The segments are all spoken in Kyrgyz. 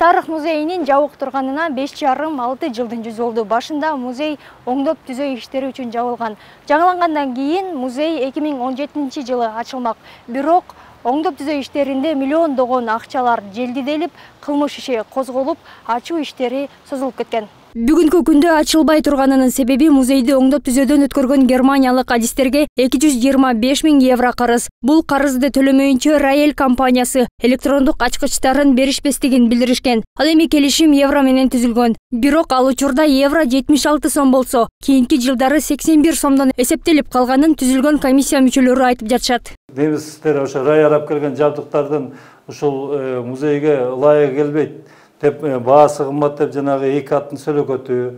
Тарых музейинин жабык турганына 5,5–6 жылдын жүзү болду. Башында музей оңдоп түзөө иштери үчүн жабылган. Жаңылангандан кийин музей 2017 жылы ачылмак. Бирок оңдоп түзөө иштеринде миллиондогон акчалар желдиделип, кылмыш иши козголуп, ачуу иштери созулуп кеткен. Бүгүнкү күндө ачылбай турганынын себеби музейди оңдоп түзөөдөн өткөргөн германиялык адистерге 225 000 евро карыз. Бул карызды төлөмөйүнчө Раэль компаниясы электрондук ачкычтарын беришпестигин билдиришкен. Ал эми келишим евро менен түзүлгөн. Бирок ал учурда евро 76 сом болсо, кийинки жылдары 81 сомдон эсептелип калганын түзүлгөн комиссия мүчөлөрү айтып жатышат. Демисиздер ошо Раэль алып келген жабдыктардын ушул музейге ылайык келбейт деп баасы кымбат деп жанагы эки аттын сөлөкөтү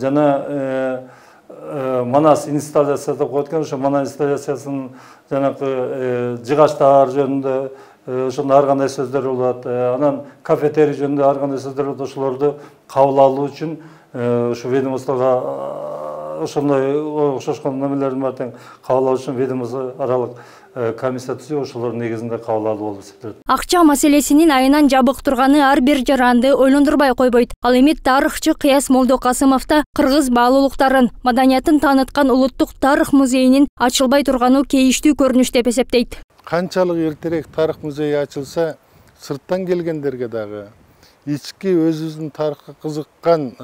жана манас инсталляция деп коет экен. Ошо манас инсталляциясынын жанагы жыгачтар жөнүндө ошондо ар кандай сөздөр болот. Анан кафетерий жөнүндө ар кандай сөздөр болот. Ошолорду кабыл алуу үчүн ушу ведомствого ошондой окшошкон номерлердин баарын кабыл алуу үчүн ведомство аралык комиссия түзүп, ошолордун негизинде кабыл алуу болуп эсептелет. Акча маселесинин айынан жабык турганы ар бир жаранды ойлондурбай койбойт. Ал эми тарыхчы Кыяс Молдокасымовда кыргыз баалуулуктарын, маданиятын тааныткан улуттук тарых музейинин ачылбай турганы кейиштүү көрүнүш деп эсептейт. Канчалык эртерээк тарых музейи ачылса, сырттан келгендерге дагы, ички өзүбүздүн тарыхка кызыккан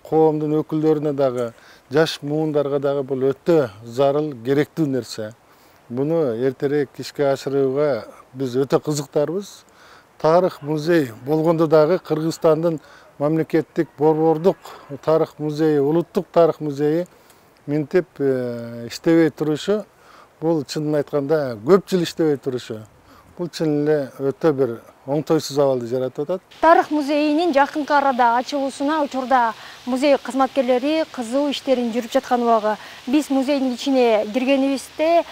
коомдун өкүлдөрүнө дагы, жаш муундарга дагы бул өтө зарыл, керектүү нерсе. Буну эртерээк ишке ашырууга биз өтө кызыктарбыз. Тарых музей болгондо дагы Кыргызстандын мамлекеттик борбордук тарых музейи, улуттук тарых музейи минтип иштебей турушу, бул чынын айтканда көп жыл иштебей турушу, бул чын эле өтө бир оңтойсуз абалды жаратып атат. Тарых музейинин жакынкы арада ачылуусуна учурда музей кызматкерлери кызуу иштерин жүрүп жаткан убагы. Биз музейдин ичине киргенибизде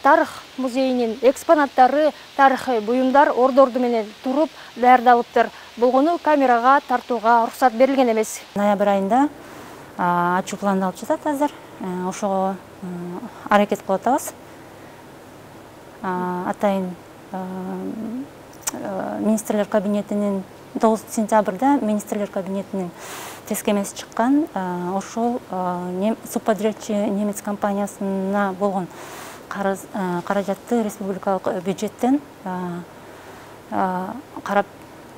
тарых музейинин экспонаттары, тарыхый буюмдар ордорду менен туруп даярдалыптыр. Болгону камерага тартууга уруксат берилген эмес. Ноябрь айында ачуу пландалып жатат азыр. Ошого аракет кылып атабыз. Атайын министрлер кабинетинин 9 сентябрда министрлер кабинетинин тескемеси чыккан. Ошол субподрядчы немец компаниясына болгон каражатты республикалык бюджеттен карап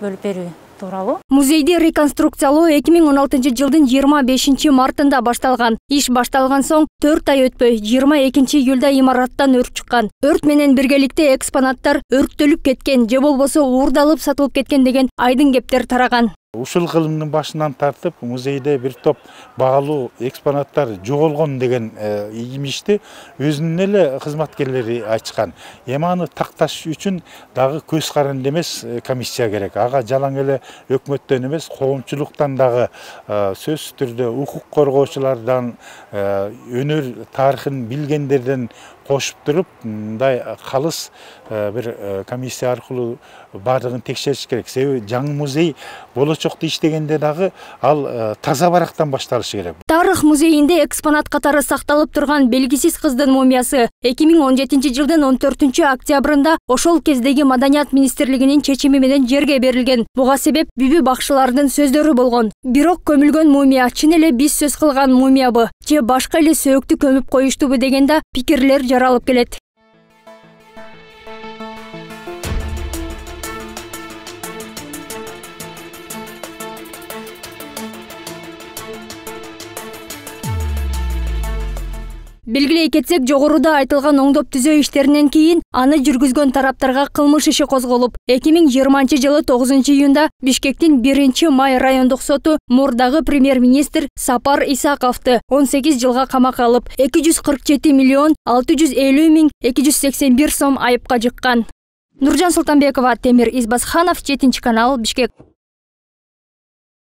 бөлүп берүү тууралуу. Музейди реконструкциялоо 2016 жылдын 25 мартында башталган. Иш башталган соң 4 ай өтпөй 22 июлда имараттан өрт чыккан. Өрт менен биргеликте экспонаттар өрттөлүп кеткен же болбосо уурдалып сатылып кеткен деген айдын кептер тараган. Ушул кылымдын башынан тартып музейде бир топ баалуу экспонаттар жоголгон деген имишти өзүнүн эле кызматкерлери айтышкан. Эми аны такташ үчүн дагы көз каранды эмес комиссия керек. Ага жалаң эле өкмөттөн эмес, коомчулуктан дагы сөзсүз түрдө укук коргоочулардан, өнөр тарыхын билгендерден кошуп туруп, мындай калыс бир комиссия аркылуу бардыгын текшериш керек. Себеби жаңы музей болочокто иштегенде дагы ал таза барактан башталышы керек. Тарых музейинде экспонат катары сакталып турган белгисиз кыздын мумиясы 2017 жылдын 14 октябрында ошол кездеги Маданият министрлигинин чечими менен жерге берилген. Буга себеп бүбү бакчылардын сөздөрү болгон. Бирок көмүлгөн мумия чын эле биз сөз кылган мумиябы же башка эле сөөктү көмүп коюштубу дегенде пикирлер жаралып келет. Белгилей кетсек, жогоруда айтылган оңдоп түзөө иштеринен кийин аны жүргүзгөн тараптарга кылмыш иши козголуп, 2020 жылы 9 июнда Бишкектин 1-Май райондук соту мурдагы премьер-министр Сапар Исаковду 18 жылга камакка алып, 247 миллион 650 миң 281 сом айыпка жыккан. Нуржан Султанбекова, Темир Избасханов, 7 канал, Бишкек.